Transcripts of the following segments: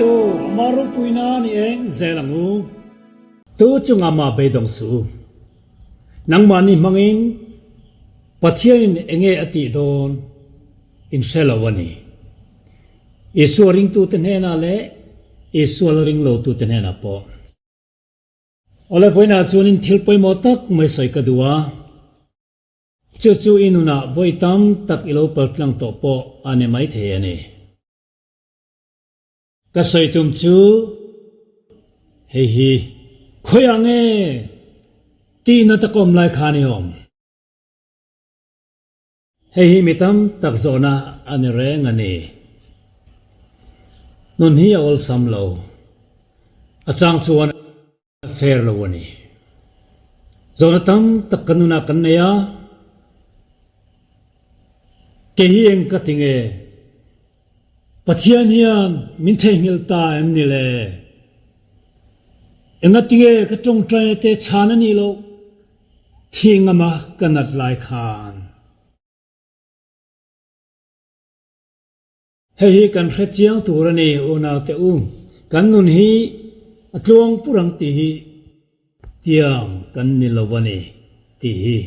puitu maru puina ni eng zelangu tu chunga ma bedong su nang mani mangin Pathian Engnge ati don in shelawani isu ring tu tenena le isu ring lo tu tenena po ole poina chunin thilpoi motak mai soi kadua chu inuna voitam tak ilo pertlang to po ane mai the ani ka soi tum chu hi Khawiahnge ti na takom lai khani om hi mitam tak zawna ane reng ani nun hi ol samlo achang chuan fair lo ani zawna tam tak kanuna kannaya ke hi eng ka tinge Pathian hian min thei ngilta em ni le enga tinge ka tong trai te chhanna ni lo thingama kanat lai khan hei kan hrechiang turani ona te kan nun hi atlong purang ti hi tiang kan ni lovani ti hi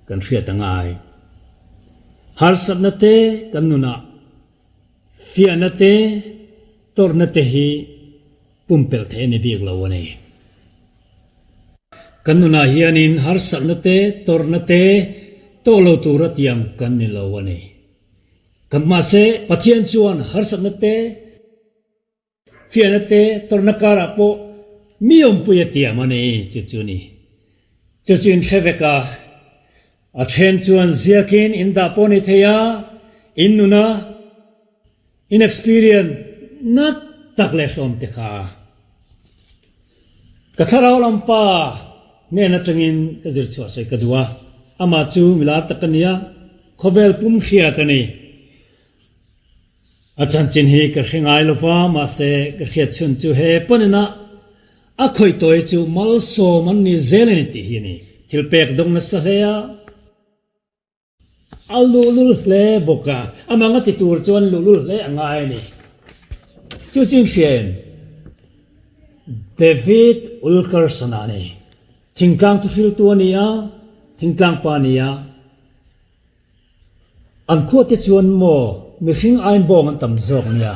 kan hriatangai har sabna te kan nuna fiana te torna te hi pumpel the ni big lawani kan nuna hianin har sabna te torna te tolo tura tiang kan ni lawani kan Mahse Pathian chuan har sabna te fiana te torna kara po miom puya tiamani chuchun theveka a then chuan ziakin inda poni theya innuna inexperience nak takle hlom te kha katharau lampa ne na tangin kazir chwa sai kadua ama chu milar takania khovel pum khia tani achan chin hi ka khengai lova Mahse ka khia chun chu he ponena a khoi toi chu mal so man ni zeleni ti hi ni thilpek dong na sa heya alulul le boka amanga ti tur chuan lulul le angai ni chu chin shen David ulkar sanani thingkang tu fil tu ania thingkang pa nia an kho te chuan mo Mihring ain bong an tam zawk nia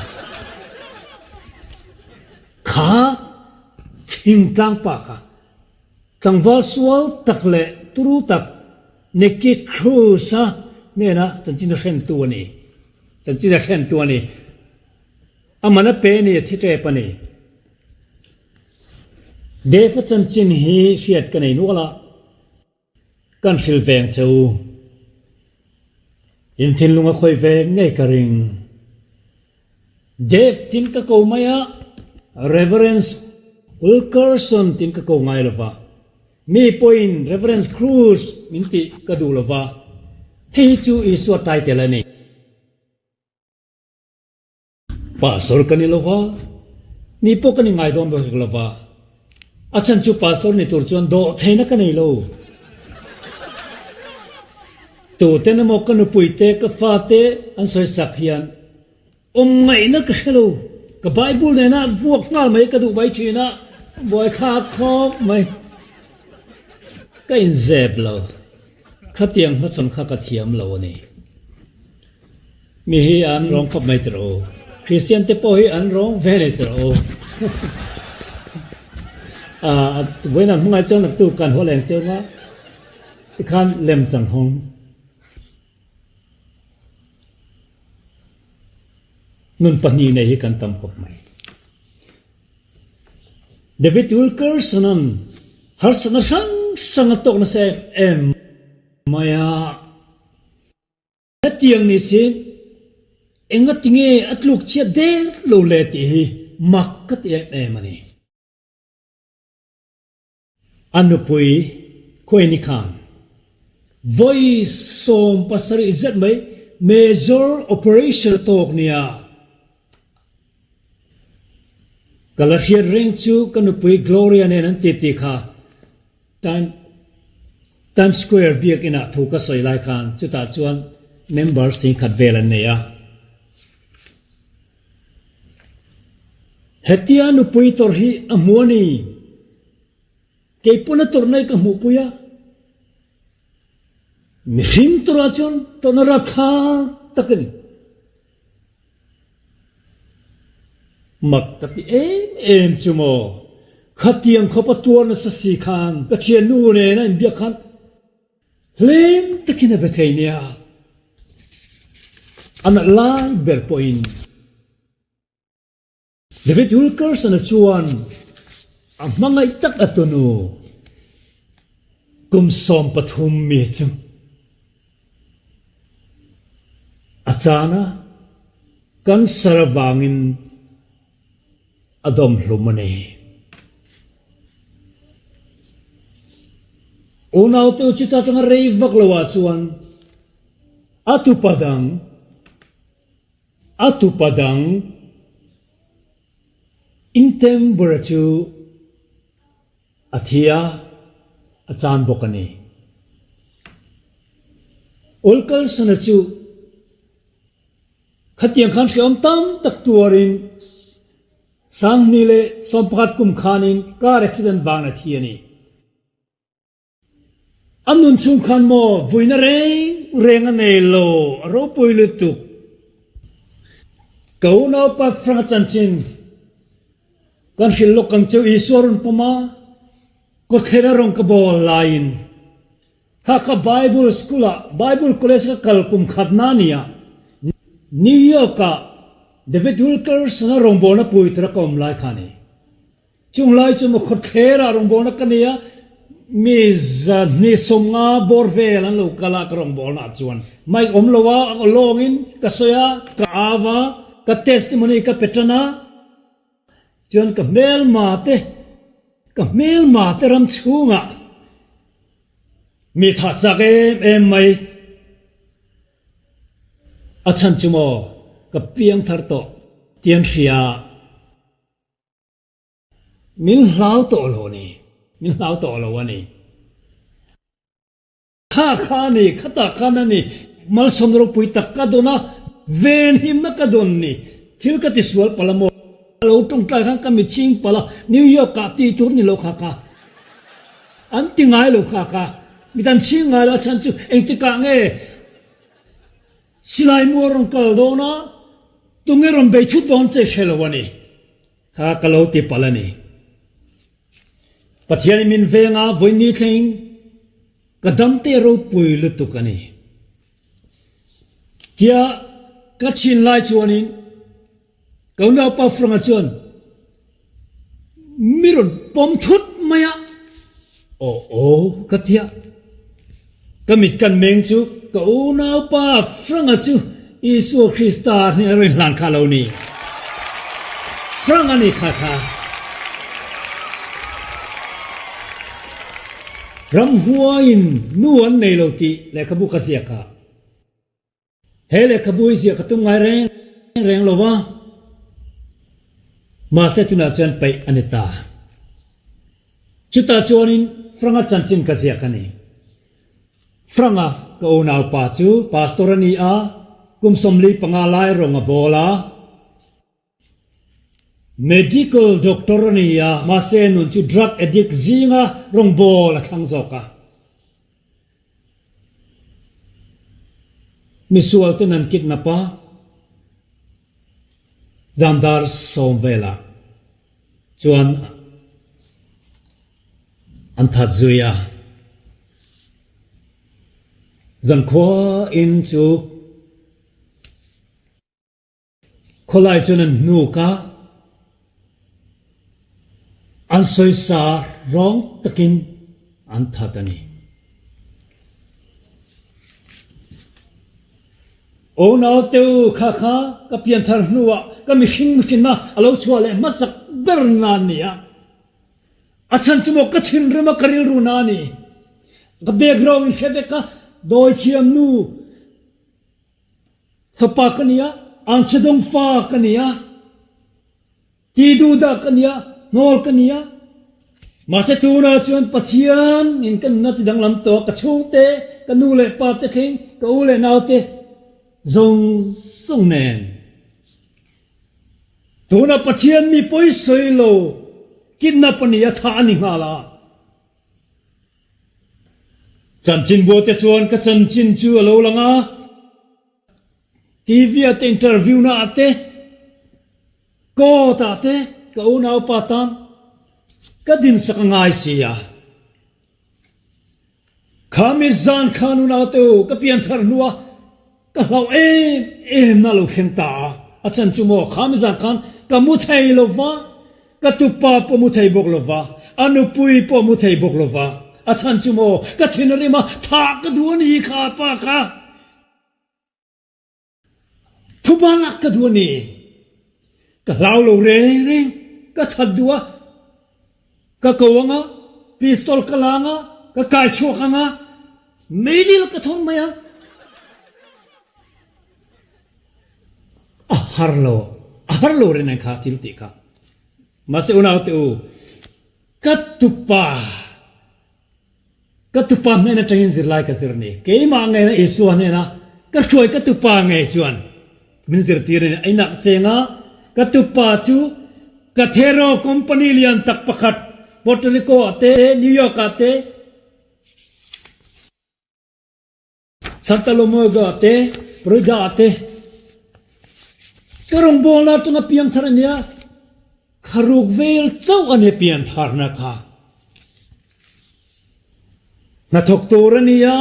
kha thingkang pa kha tangwal sual takle turu tak neki khusa nena chanchin khen tu ani amana pe ni thite pani defa chanchin hi hiat kanai nuala kan khil veng chau in thin lunga khoi ve ngai karing dev tin ka ko maya reverence wilkerson tin ka ko ngai lova mi point reverence cruz minti kadu lova hei chu isu title ani pastor kani lova ni po kani ngai dom ba lova achan chu pastor ni tur chuan do theina kani lo tu ten mo kanu puite ka fate an soi sak hian ngai na ka hello ka bible ne na vuak ngal mai ka du bai china boy kha khop mai ka in zeb lo khatiang ma chon kha ka thiam lo ni mi hi an rong kap mai tro christian te po hi an rong vele tro when I'm going to do can hold and tell you can't lem chang hong nun pani nei hi kan tam khop mai David Wilkerson har sana sang tok na se em maya Hetiang ni sin enga tinge atluk chia de lo le ti hi makkat em ani anupui khoini khan voice som pasari izat mai major operation tok nia kalahir ring chu kanupui gloria ne nan ti kha time square biak ina thuka soi lai khan chuta chuan member sing khat velan ne ya Hetianga nu puitor hi amuani kay puna tornay ka mupuya Mihring turachon tonarakha takani makati em chumo khatiang khopatuan sa sikhan ka chianu ne na imbia khan lem takina bethainia ana lai ber point David Hulkers na chuan ang mga itak atunu kumsom pathum mi chung achana kan sarawangin adom lumani unaw te uchita tanga reivak lawa chuan atu padang intem burachu athia achan bokani ulkal sanachu khatiang khan khiom tam tak tuarin sang nile somphat kum khanin car accident wangna thiani anun chung khan mo vuina renga nelo ro poilu tuk kauna pa franga chanchin kan hilok kang cheu isorun pama ko khera rong ka bol lain ka bible school bible college ka kalkum khatnania New York ka David Hulkers na rombona puitra kom lai khani chung lai chu mo khot khera rombona kania miza ni somnga borvel an lo kala rombona chuan mai omlowa longin ka soya ka ava ka testimony ka petrana chuan ka mel mate ram chunga mi tha chake em mai achan chumo ka piang thar to tian ria min hlau to lo ni kha ni khata kana ni mal somro puita kadona ven him na kadonni thil ka tiswal palamo lo tung tai khang ka mi ching pala New York ka ti tur ni lo kha ka an ti ngai lo kha ka mi dan ching ngai la chan chu engti ka nge silai mo rong kal do na tungeron be chu don che khelawani kha kalo ti palani Pathian min venga voini thing kadam te ro puilu tukani kia kachin lai chuanin kauna pa franga chuan miron pom thut maya kathia kamit kan meng chu kauna pa franga chu Isu Krista ni rin lan kaloni franga ni kha ram huain nuan nei lo ti le khabu ka sia ka hele khabu sia ka tum ngai reng lova Mahse tuna chan pai anita chuta chuanin franga chanchin ka sia ka ni franga ka unau pa chu pastorani a kumsomli pangalai ronga bola medical doctor ni ya Mahse nun chu drug addict zinga rong bola khang zoka misual tenan kidnapa Zandar somvela chuan anthat zuya zankwa in chu kholai chunan nuka ansoi sa rong takin anthatani ona teu kha ka pian thar nuwa ka mihring na alo chuale masak bernania achan chumo ka thin rema karil runani ka background khebeka doi thiam nu thapa kania anchadong fa kania tidu da kania nol kania Mahse tuna chuan Pathian in kan nat dang lam to ka chute ka nu le pa te thing ka u le nau te zawng nen tu na Pathian mi poi soi lo kidnap ania tha ani nga la chan chin bo te chuan ka chan chin chu lo langa TV at interview na ate ko ta te ka unaw patan ka din sa kangai siya khamizan khanu na te ka pian thar nuwa ka hlaw em na lo khen ta a chan chu mo khamizan khan ka mu thei lova ka tu pa po mu thei bok lova anu pui po mu thei bok lova a chan chu mo ka thinari ma tha ka duani kha pa ka Pubalak ka duani ka hlaw lo reng ka thadua ka kawanga pistol kalanga ka kai chokanga meilil ka thon maya aharlo rin ang khatil ti ka Mahse unaw te u katupa me na tangin zirlai ka zirni kay ma ngay na isuan na ka choy katupa ngay chuan min zir tirin ay nak chenga katupa chu kathero company lian tak pakhat Puerto Rico ate New York ate Santa Lumoga ate Florida ate karong bola tunga piang tharania kharugvel chaw ane piang tharna kha na thoktorania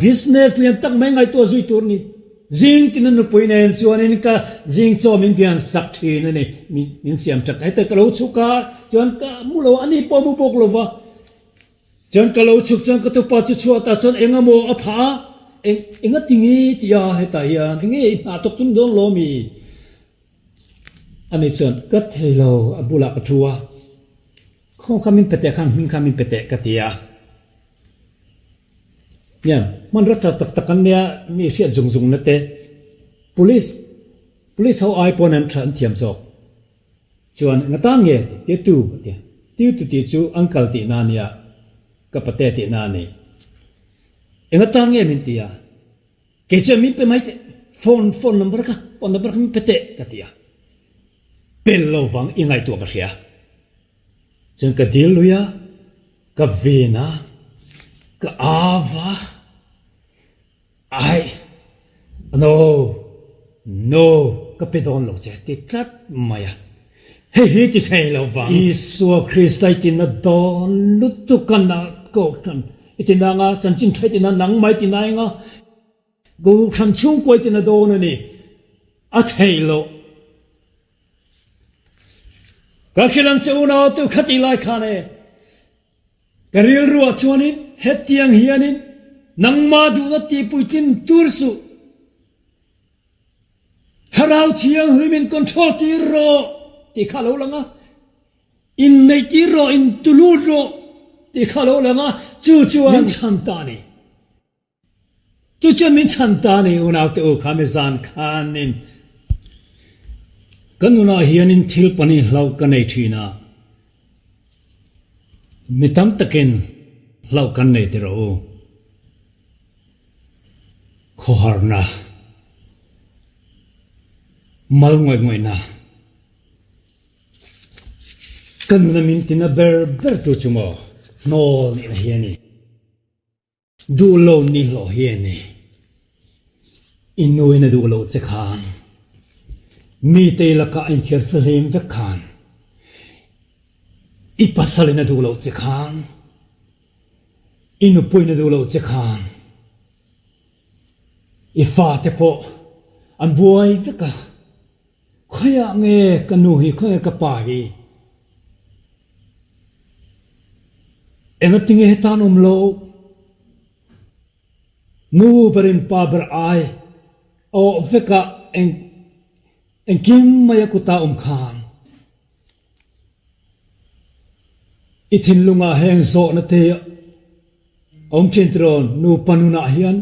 business lian tak mai ngai to zui turni jing tin nu poina en chuanin ka jing chaw min pian sak thin ani min siam tak ai ta kalo chuka chuan ka mulo ani po mu bok lova chuan kalo chuk chuan ka to pa chu chuata chuan engamo apha enga tingi tia heta hian engi na tok tun don lo mi ani chuan ka theilo abula pathua khong khamin pete khang min khamin pete katia yan man rata tak takan nia mi riat zung na te police how I pon an than thiam zawk chuan ngata nge te tu ti chu uncle ti na nia ka pate ti na ni ngata nge min tia ke che min pe mai phone number ka min pete katia pel lo wang ingai tu ka ria chuan ka dil luya ka vena ka auvaa ai no ka pedon lo che ti tlat maya he ti thei lo wang isu Christai tin na don lutu kana ko kan itina nga chanchin thai tin na nang mai tin ai nga go khan chung koi tin na don ni a thei lo ka khilang chuna tu khati lai khane karil ruwa chuanin Hetianga hianin nangma duwa ti puitin tursu tharau thiang huimin control ti ro ti khalo langa in nei ti ro in tulu ro ti khalo langa chu min chantani chu min chantani unaw te u khamizan khanin kanuna hianin thil pani hlau kanai thina mitam takin lau kan nei te ro khoharna mal ngoi na kanuna min tina ber tu chumo no ni na hiani du lo ni lo hiani inoi na du lo che khan mi te la ka in thiar film ve khan I pasalina du lo che khan inu poina du lo che khan I fa te po an buai veka Khawiahnge kanu hi khoe ka pa hi engatinge hetan lo nu barin pa ber ai o veka en kim maya kuta khan ithin lunga heng zawhna te chintron nu panuna hian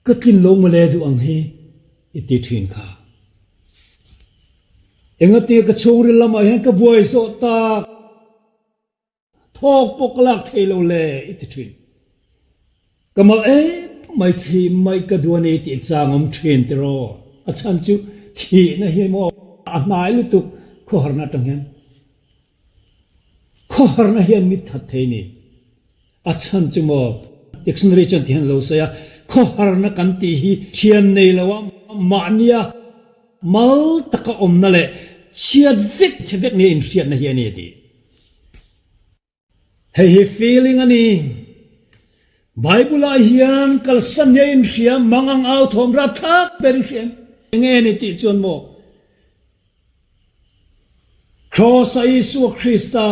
katlin lo male du ang hi iti thin kha engati ka chungri lama hian ka buai zo ta thok poklak thelo le iti thin kamal mai thi mai ka duani ti changom thin tero achan chu thi na hi mo nai lu tu kho harna tang hian kho harna hian mi that thei ni a chan chu mo dictionary chan thian lo sa ya kho harna kan ti hi thian nei lawa ma nia mal taka om na le chiat vek chevek ni in riat na hian ni ti hei feeling ani Bible hian kal san ye in riam mangang au thom rap thak berin riam nge ni ti chon mo cross Isu Christa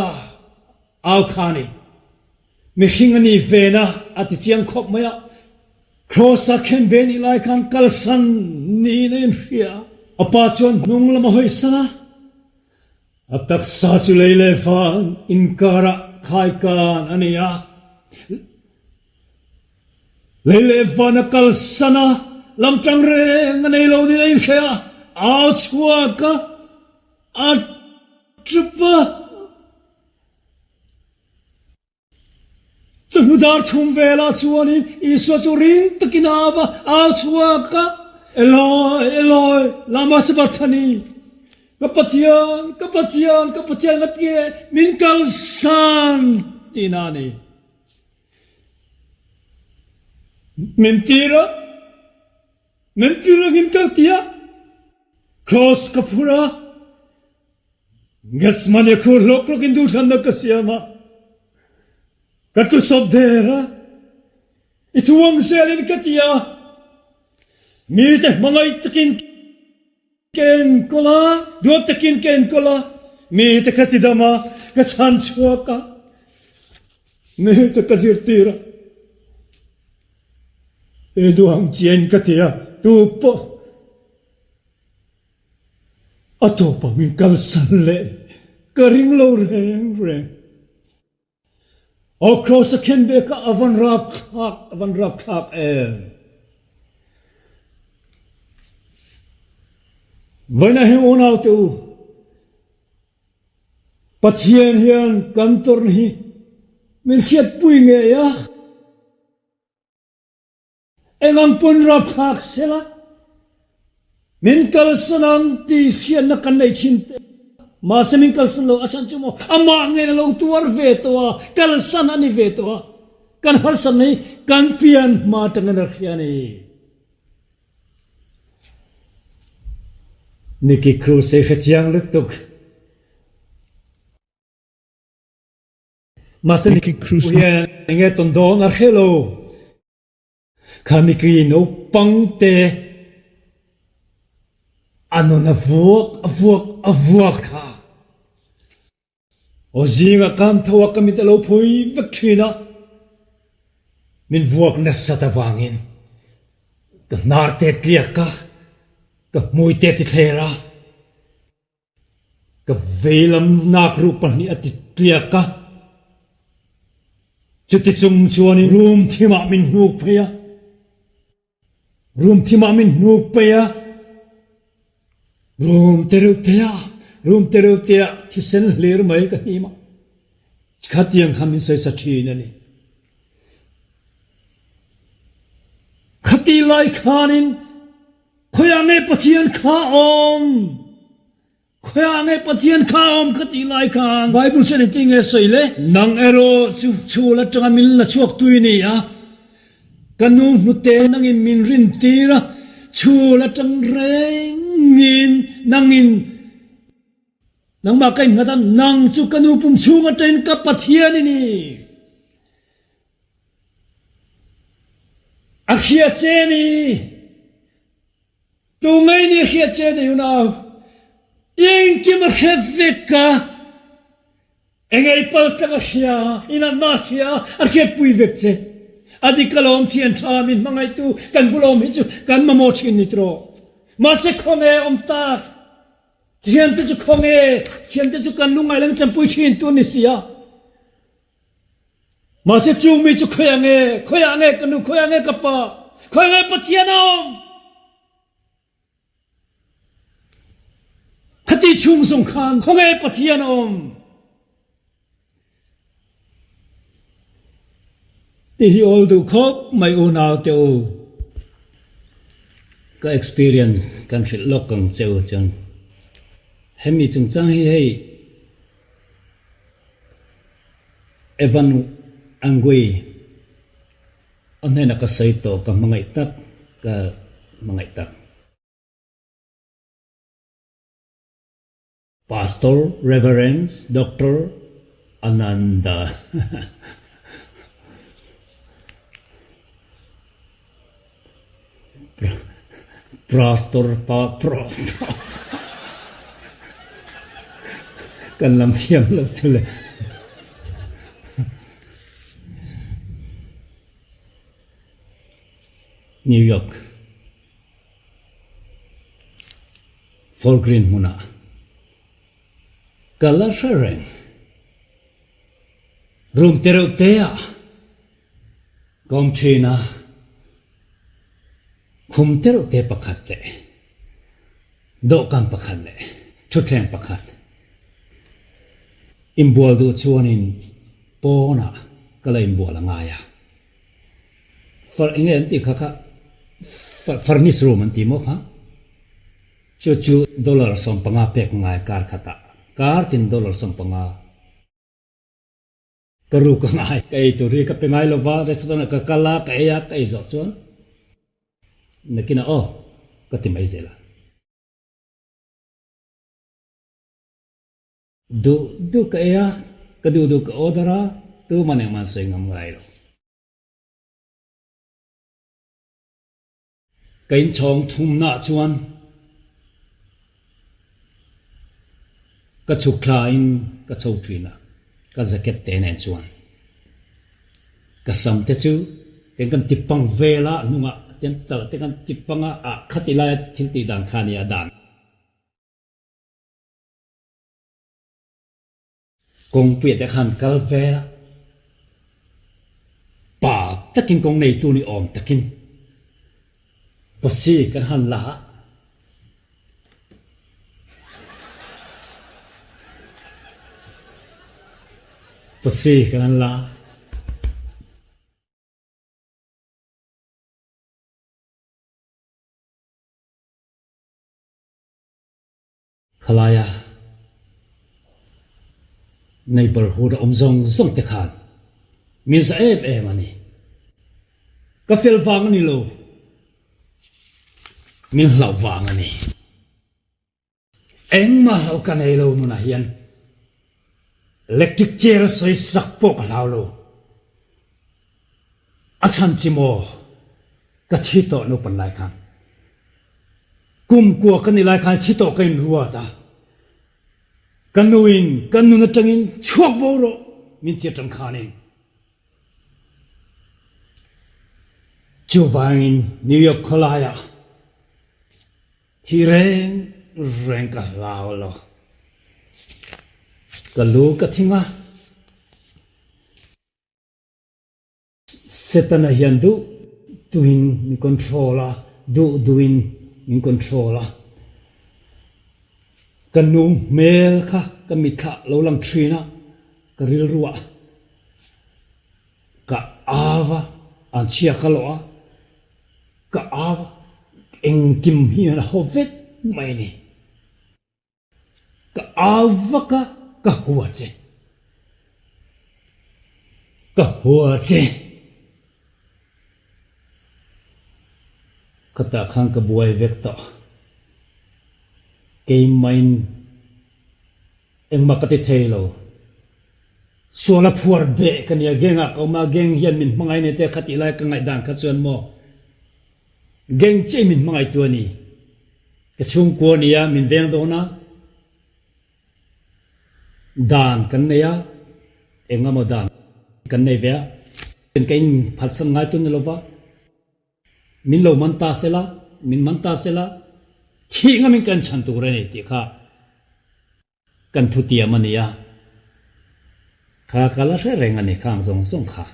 au khani Mihring ani vena ati chiang khop maya cross a khen ben i lai khan kal san ni nen ria apa chon nung lama hoi sana atak sa chu leile fan inkara khai kan ania leile fan kal sana lam tang re nganei lo ni lein khia au chua ka at tripa Chumudar thum vela chuanin Isu chu ring takinawa au chua ka Eloi Eloi lama sabarthani kapatian ngatie min kal san tinani mentira gim kal tia cross kapura gasmane ko lok indu thanda kasyama Katu sobdera ituang selin katia mite mangai takin ken kola dua takin ken kola mite katidama kachan chuaka mite kazirtira eduang jen katia tupo atopa min kalsanle karing lo reng O cross a ken beka avan rap khak Vana he onau tu Pathian hian kantor ni min khiat puinge ya engang pun rap khak sela min kal sanang ti khian na kan nei chin Mahse min kal san lo achan chumo ama nge na lo tuar ve towa kal san ani ve towa kan har san nei kan pian ma tangana khiani niki cruise Hetianga lutuk Mahse niki cruise Engnge tondon ar hello kaniki no pangte ano na vuak ka O zinga kan thawa kamit alo phui vekthina min vuak na satawangin ka narte tliaka ka muite ti thlera ka velam nak rupan ni ati tliaka chuti chung chuani room thima min nuk paya room tereutia thisen ler mai ka hima khatiang khamin sai sathina ni khati lai khanin khoyange pathian kha om khati lai khan Bible chen tinge soile nang ero chu la tanga mil la chuak tuini ya kanu nute nangin min rin tira chu la tang rengin nangin nang makai ngatan nang chu kanu pum chunga train ka Pathian ni akhia cheni tu ngai ni akhia cheni you know ing kim kheveka engai pal tanga khia ina na khia akhia pui vekche adi kalom thian thamin mangai tu kan bulom hi chu kan mamo thin nitro Mahse khonge omta thian te chu khonge thian te chu kan lungai lang champui thin tu ni sia Mahse chu mi chu khoyange kanu khoyange kapa khoyange Pathian om khati chung song khan khonge Pathian om ti hi all du khop mai unau te o ka experience kan shit lokang cheu chan hemi chung chang hi hei evan angui anhe na ka sai to ka mangai tak Pastor Reverend Dr. Ananda Pastor Pro kan lam thiam lo chule New York for green muna kala shareng room terotea kom china khum terote pakhat le do kan pakhat le thutleng pakhat imbual du chuanin pona kala imbual angaya for Engnge anti khakha furnace room anti mo kha chu dollar som panga pek ngai kar khata kar tin dollar som panga karu ka ngai kai to ri ka pengai lova restaurant ka kala ka ya kai zo chuan nakina ka timai zela du ka ya ka du ka odara tu maneng man sai ngam ngai lo kain chong thum na chuan ka chuklain ka choutrina ka jacket te nen chuan ka sam te chu ten kan tipang vela nunga ten chal te kan tipanga a khatila thilti dan khania dan kong puite khan kal vela pa takin kong nei tu ni om takin pasi kan han la pasi kan la khalaya neighborhood zawng te khan mi za em ani ka fel wang ani lo min hlau wang ani engmah hlau kan ei lo nu na hian electric chair soi sak pok hlau lo a chan chimo ka thi to no pan lai khan kum kwa kan lai khan thi to kain ruwa ta kanuin kanuna tangin chuak bo ro min ti tang khanin chuwangin New York kholaya thi reng ka lao lo kalu ka thinga setana hian du tuin mi controla duin min controla kanu mel kha kamitha lo lang thrina karil ruwa ka ava an chia khaloa ka ava engkim hian hovet mai ni ka ava ka huwa che kata khang ka buai vek to ke maiin engmah ka thei lo suala phuar be kania genga ka ma geng hian min mangai ne te khati lai ka ngai dan kha chuan mo geng che min mangai tu ni ka chung ko nia min veng do na dan kan ne ya engama dan kan ne ve ken kain phat san ngai tu ne lova min lo man ta sela thi nga min kan chhantu re ne ti kha kan thu ti amania kha kala re renga ne khang zawng kha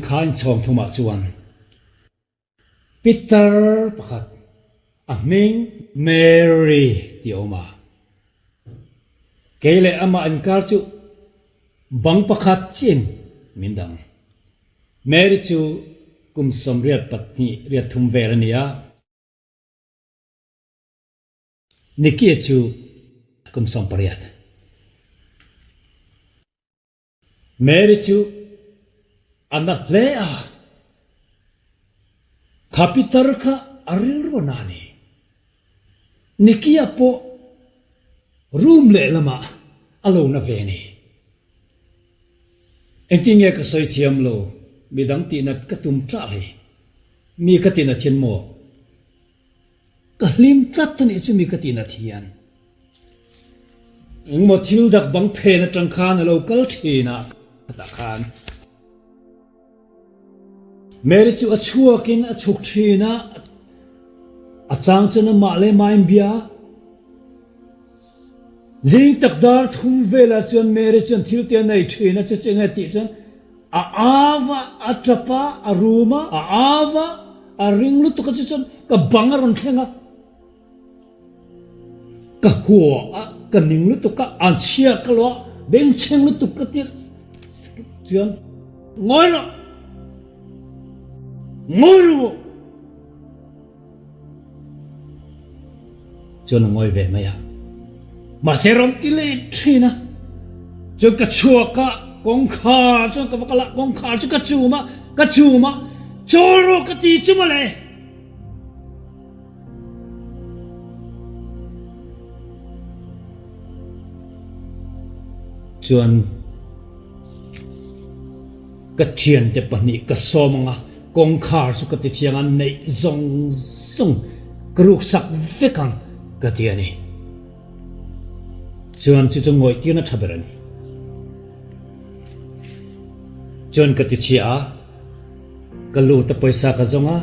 khain chom thuma chuan Peter pakhat a ming Mary ti oma kele ama an kar chu bang pakhat chin mindang Mary chu kum somriat patni riat thum verania nikia chu kum som pariat Mary chu anak le a kapitar ka aril ronani nikia po room le lama alo na veni Engnge ka soi thiam lo midang ti nat ka tum tra hi mi ka tin a thian mo ka hlim tat ni chu mi ka tin a thian mo thil dak bang phe na tang khan lo kal thina ta khan Mary chu a chuakin a chuk thina a chang chana ma le main bia Zing takdar thum vela chuan Mary chuan thil te nei thina cha chenga ti chuan a ava a trapa a ruma a ava a ringlu to ka chuan ka bangaron thlenga ka huwa a ka ninglu to ka an chia ka lo beng chenglu to ka tir chuan ngoi no chuan ngoi ve maya Mahse rom tile trina chuan ka chua ka kong kha chuan ka wakala kong kha chu ka chuma choro ka ti chuma le chuan ka thian te pani ka somanga kong kha chu ka ti chiang an nei zawng kruk sak vekang ka ti ani chuan chu ngoi tina thaberani chuan ka ti chia ka lu ta paisa ka zonga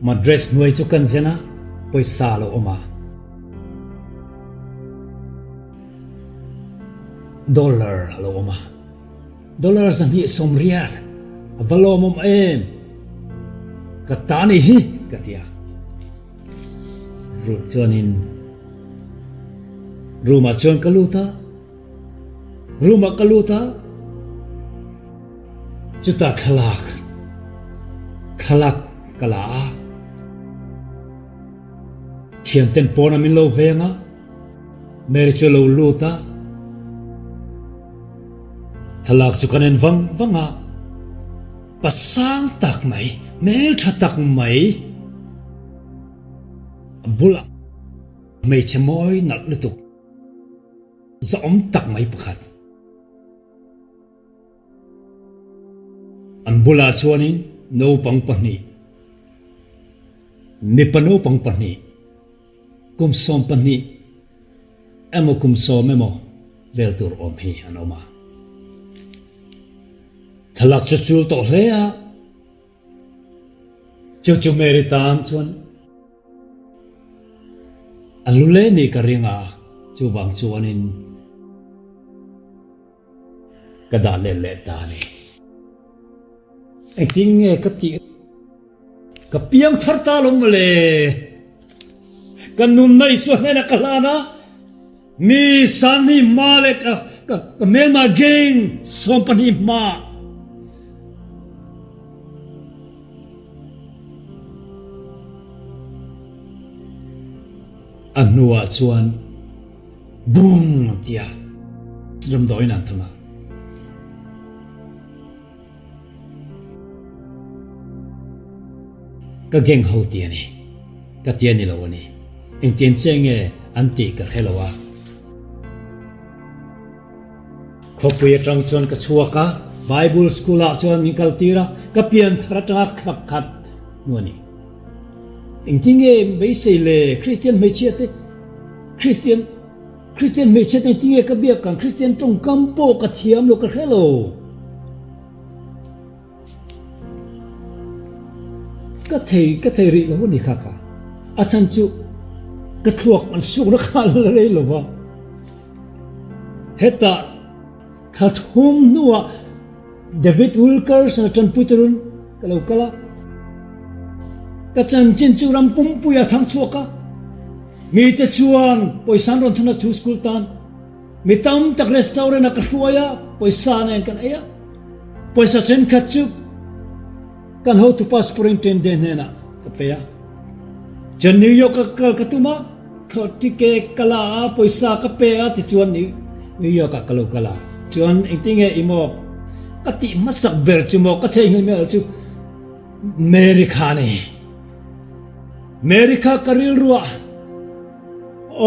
ma dress nuai chu kan zena paisa lo oma dollar lo oma dollar zang hi somriat avalomom em ka tani hi ka tia ru chuanin Ruma chuan kaluta chuta khalak kala thiam ten pona min lo venga Mary chu lo luta khalak chu kanen vanga pasang tak mai mel tha tak mai bula mai chemoi nal lutuk zawng tak mai pakhat an bula chuanin no pang pahni mi pano pang pahni kum som pahni emo kum som emo vel tur om hi anoma thalak chul to hlea chu Mary tan chuan alule ni ka ringa chu wang chuanin kada le ta ni Engnge ka ti ka piang tharta lom le kan nun nai so na kalana mi sani male ka melma geng sompani ma anua chuan vung tia ram doi nan thama ka geng ho tia ni ka tia ni lo ni engtien chenge anti ka helowa khopuya tang chuan ka chuaka Bible school a chuan mi kal tira ka pian thrata khak khat nuani Engnge mai sei le Christian mai chiate Christian mai chiate tinge ka bia kan Christian trong kampo ka thiam lo ka hello ka thei ri lo ni kha ka a chan chu ka thuak an su ra khal re lo wa heta kha thum nuwa David Wilkers na chan puiturun kalau kala ka chan chin chu ram pum puya thang chuaka mi te chuan poisan ron thuna chu school tan mi tam tak restaurant ka ruaia poisa nen kan aya poisa chen khat chu kan ho tu pas superintendent nena ka peya chan New York ka katuma thot tike kala poisa ka pe a ti chuan ni yo ka kalo kala chuan engtinge imo kati masak ber chumo ka thei ngel me chu America ne America karil ruwa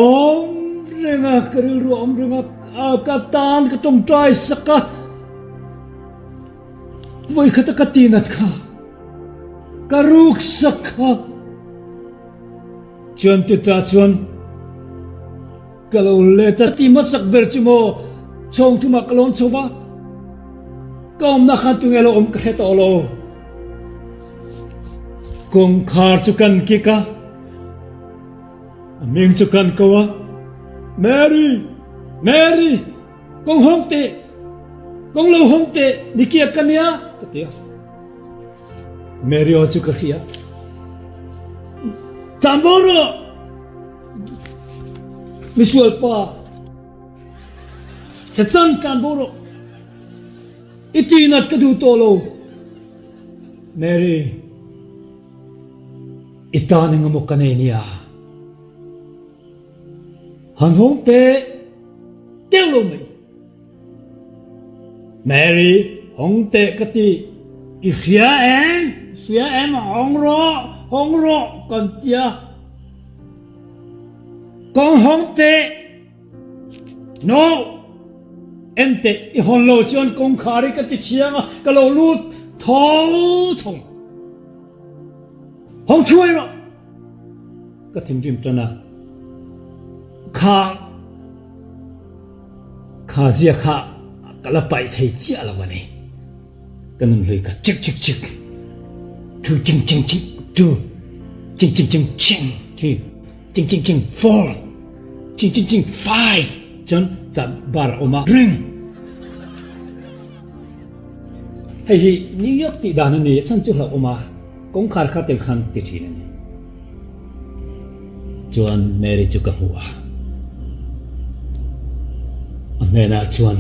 om renga karil ruwa om renga ka tan ka tong trai saka voi khata katinat kha karuk sakha chuan ti ta chuan kalo le ta ti masak ber chumo chong thuma kalon chowa kom na khan tu ngelo om khe to lo kong khar chu kan ki ka aming chu kan kawa Mary Mary kong hong te kong lo hong te dikia kania katia Mary o chu khia tamboro visual pa setan tamboro itinat kadu tolo Mary itaning mo kanenia han hong te telo mai Mary hong te kati sia em hong ro kan tia con hong te no em te I hon lo chuan kong khari ka ti chianga ka lo lut thong hong chui ro ka thim rim tana kha zia kha kala pai thei chia la wani kanun hlei ka chik tu ching tu ching 4 ching 5 chon ta bar oma ring hei hi New York ti dan ni chan chu la oma kong khar kha teng khan ti thin ni chuan Mary chu ka huwa amena chuan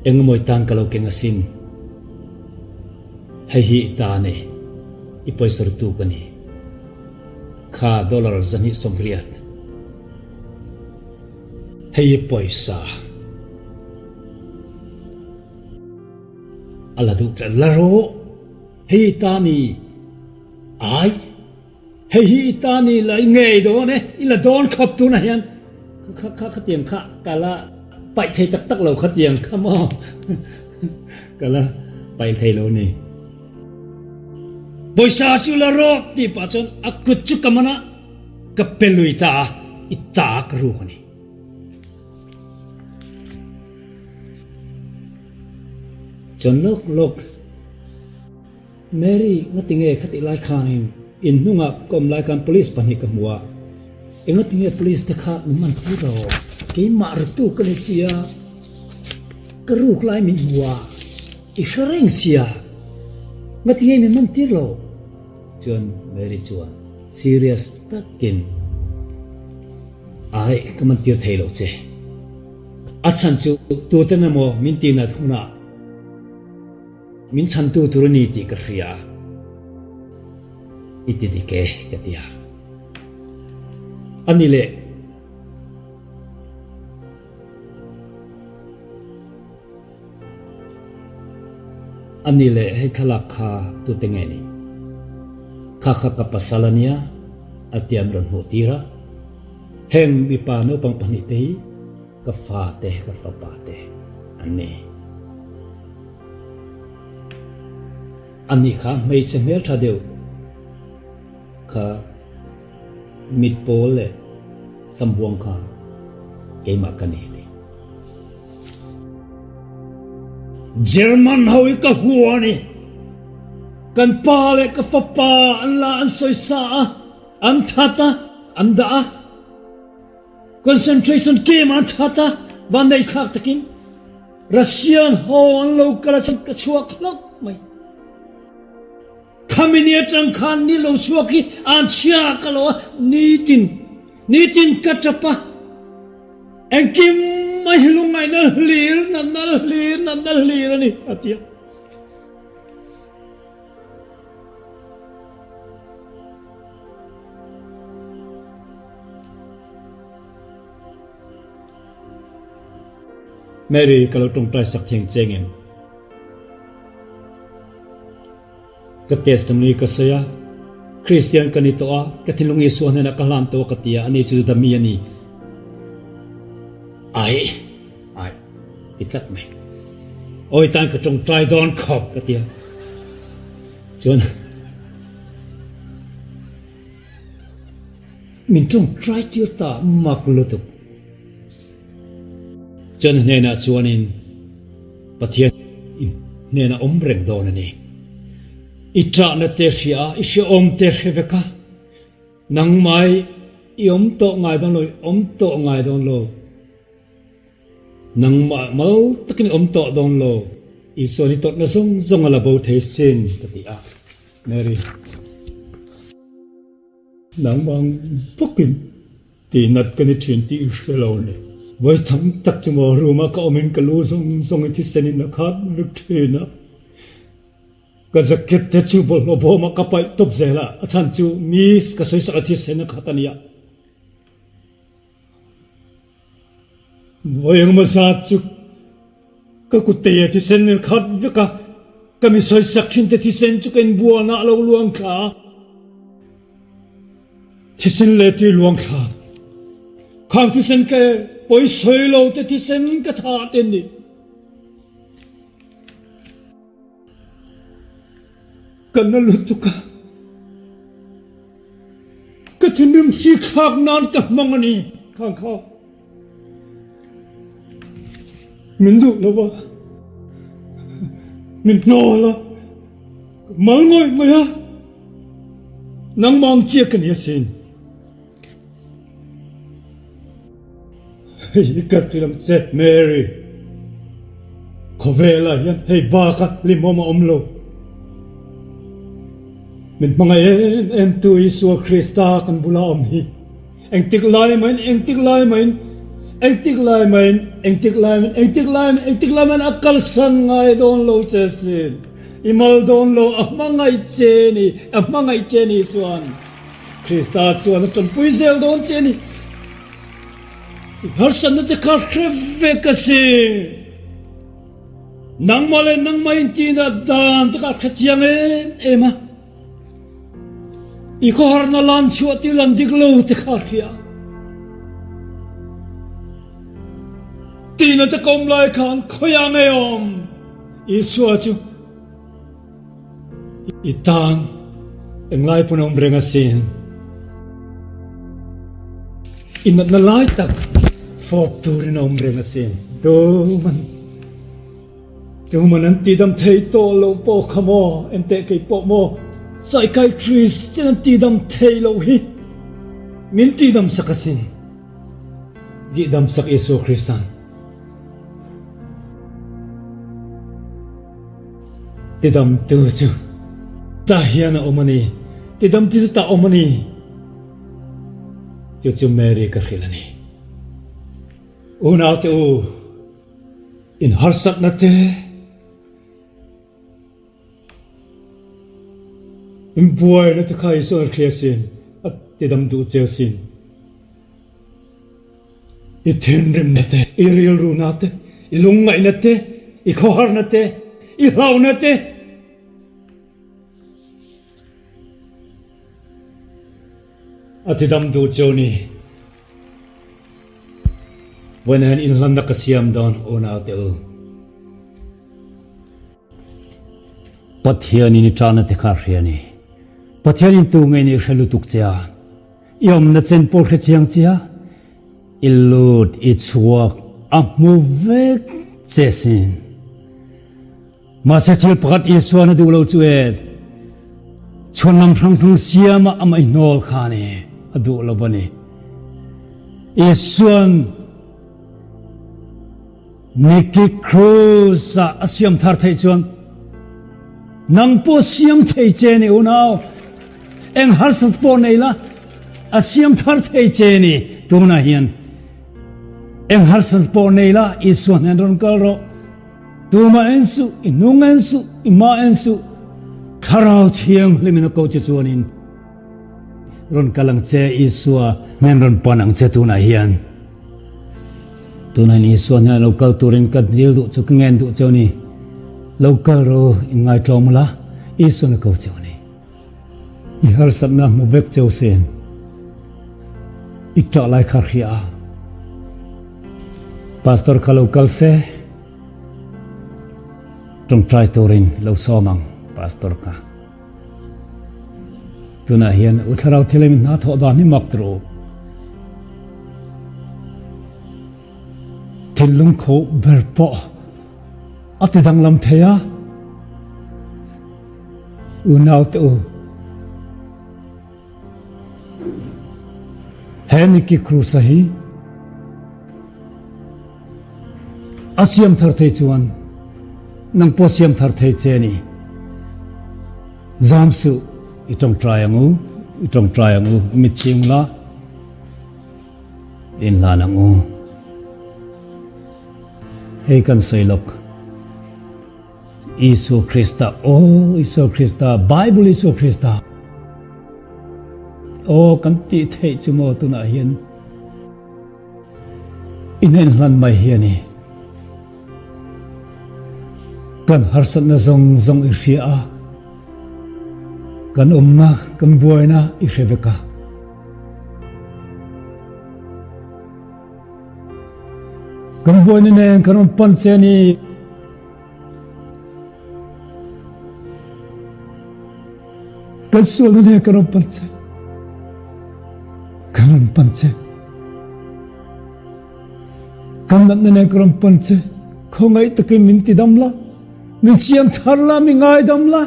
engmoi tan kalo kenga sin hei hi ta ne ipoi sor tu kani kha dollar zani somriat hei poisa ala du laro hei ta ni ai hei ta ni la ngei do ne ila don khop tu na hian kha tiang kha kala pai thei tak lo kha tiang kha mo kala pai thei lo ni poisa chu la ro ti pa chon akut chu kamana kapeluita ita kru ni chon lok Mary ngatinge khati lai khanin in nunga kom lai kan police pani ka muwa engatinge police te kha man thu ro ke mar tu kan sia karuk lai min muwa I shareng sia ngatinge min man tir lo chuan Mary chuan serious takin ai kaman tir thei lo che achan chu tu te na mo min ti na thuna min chhantu turani ti ka ria iti dike katia anile hei thalak kha tu tengeni kha ka pasalania atiam ron ho tira heng mi pa no pang pani te ka fa pa te ani kha mei se mel tha deu kha mit pole sambuang kha keima kani German hawi ka huani kan pale ka fapa an la an soi sa an thata an da concentration camp an thata van dei khak takin Russian ho an lo kala cham ka chuak lok mai Kaminia trang khan ni lo chuaki an chia kalo nitin katapa engkim mai hilungai na lir ani atia Mary kalau trong trai sắc thiêng cheng em cái testimony cái saya Christian cái nito à cái thiên long Yesu này là cái làm to cái tia anh ấy chú đam mi anh ấy ai tít lắc mày ôi tan cái trong trai đón khóc cái tia chuan mình trong trai chưa ta mặc lụt chân này là chuan in Pathian này là rèn đòn này itra na te khia ishe te kheveka nang mai I to ngai don lo to ngai don lo nang ma mal takin to don lo I so ni to na zong ala bo the sin ti a Mary nang mang pokin ti nat kan thin ti shelo ne voi thang tak chmo ruma ka omen ka lu zong ti senin na khat vik thina ka zakit te chu bol no bo ma ka pai top zela achan chu mi ka soi sa thi sen khatania voyang ma sa chu ka ku te thi sen khat vika ka mi soi sak thin te thi sen chu ken bua na lo luang kha thi sen le ti luang kha khang thi sen ke poi soi lo te thi sen ka tha ten ni kana lutuka katinim si khak nan ka mangani khang kha min du lova min no la mal ngoi maya nang mang chia kan yasin hey katilam che Mary khovela yan hey ba ka limoma omlo mình mang em tu Isu Christa kan bula hi anh tik lai main akal san ngai don lo chesin imal don lo amangai cheni suan Christa chuan ton puizel don cheni har san na te kar khve kasi nang male nang main ti na dan te kar khachiang ema I khar na lan chua ti lan dik lo te khar khia ti na te kom lai khan Khawiahnge om I suwa chu I tan englai punom brenga sin inat na lai tak fop turin om brenga sin do man an ti dam thei to lo po khamo en te kai po mo psychiatrist chen ti dam thei lo hi min ti dam sakasin di dam sak Yesu Christan ti dam tu chu ta hian omani ti dam ti ta omani chu Mary ka khilani una te u in harsat na te Impuai na takai so arkhiasin at tidam du chesin I thenrim na te I real ru na te I lungai na te I khohar na te I hlau na te at tidam du choni wanan in lam na kasiam don ona te u Pathian ni chana te kharhiani Pathian in tu ngai ni khalutuk cha yom na chen por kha chiang chia ilut I chuak a muvek chesin Mahse thil pakat Yesu na du lo chuwe chuan lam thang siama amai nol khani adu lo bani Yesu Niki Cruz asiam thar thei chuan nang po siam thei cheni unao eng harsat po nei la asiam thar thei cheni tuna hian eng harsat po nei la Isuan ron kalro tuma ensu inung ensu ima ensu kharau thiang limina ko che chuanin ron kalang che Isua men ron panang che tuna hian tunan isuan na local turin kat dil du chu ngen du chu ni local ro in ngai tlomula isuan ko chu ni I har sabna mu vek chu sen ita lai kharhia pastor ka local se trong trai turin lo somang pastor ka tuna hian utharau thelem na tho da ni mak tro Tilung ko berpo ati dang lam theya unaw tu Heng ki krusahi asiam thar thei chuan nang posiam thar thei cheni zamsu itong triangle mitching la in la nangu Hei kan soilok Isu Krista Isu Krista Bible Isu Krista kan ti thei chumo tuna hian inen hlan mai hiani kan harsan na zawng irhia kan umna kan buaina irheveka kan buaina ne kan pancheni kan sulna ne kan panche kan ne kan panche khongai takin minti damla min siam tharla mi ngai damla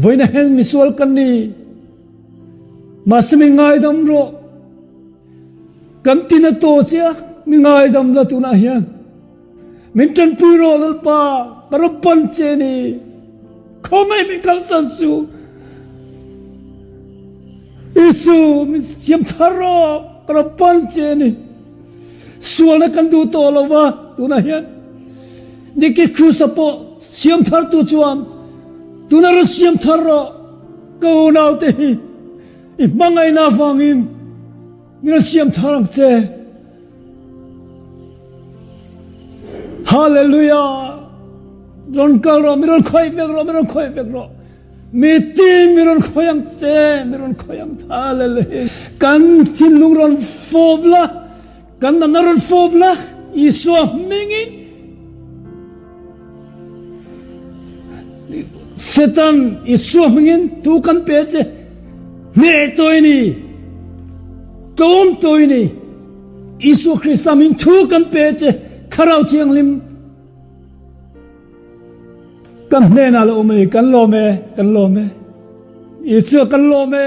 voina hen misual kan ni masmi ngai dam ro kan tina to sia mi ngai dam la tu na hian min tan pui ro lal pa karo panche ni khomai mi kal san su Isu mi siam tharo karo panche ni suala kan du to lova tu na hian dikit krusapo siam thar tu chuan tu na ro siam tharo ko nau te I mangai na fangin mi ro siam tharang che Hallelujah ron kalro mi ron khoi vek ro Miti miron khoyang che miron khoyang thalele kan tin lungron fobla kan naron fobla iso mingin setan iso mingin tu kan peche ne toini tom toini iso Krista min tu kan peche kharau chiang lim kan ne na lo me kan lo me isu kan lo me